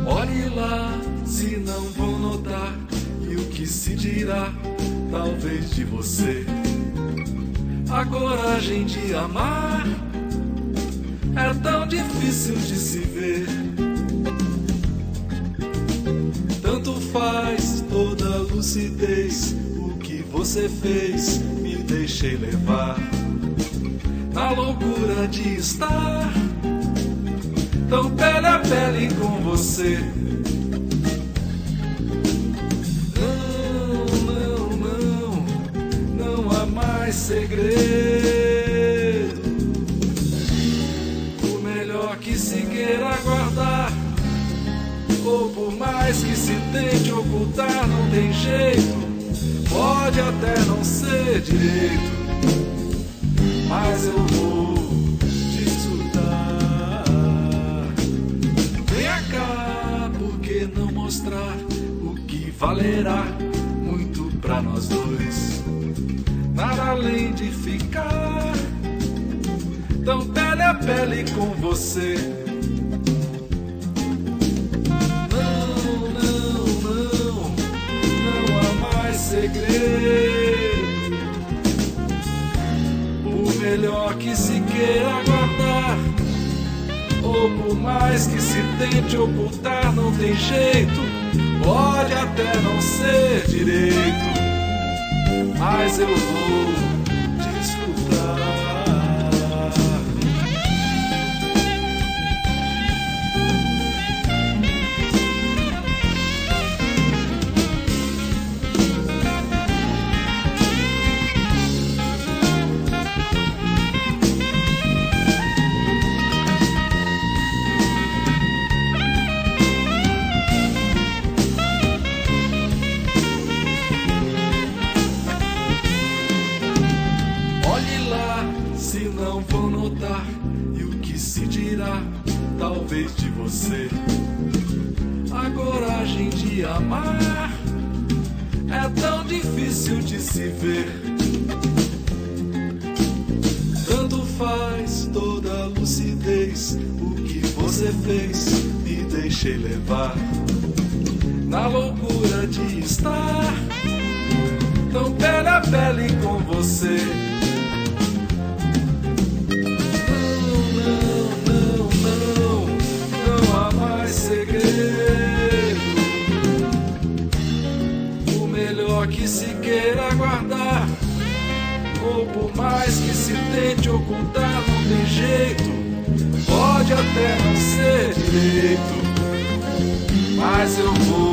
Olhe lá, se não vão notar, e o que se dirá, talvez de você. A coragem de amar é tão difícil de se ver. Tanto faz toda a lucidez, o que você fez, me deixei levar na loucura de estar tão pele a pele com você. Não, não, não, não há mais segredo. O melhor que se queira guardar, ou por mais que se tente ocultar, não tem jeito. Pode até não ser direito, mas eu vou desfrutar. Venha cá, por que não mostrar o que valerá muito pra nós dois? Nada além de ficar tão pele a pele com você. Não, não, não, não há mais segredo. O melhor que se queira guardar, ou por mais que se tente ocultar, não tem jeito. Pode até não ser direito, mas eu vou desfrutar. Se não vão notar, e o que se dirá, talvez de você. A coragem de amar é tão difícil de se ver. Tanto faz toda a lucidez, o que você fez, me deixei levar na loucura de estar tão pele a pele com você. Que se queira guardar, ou por mais que se tente ocultar, não tem jeito. Pode até não ser direito, mas eu vou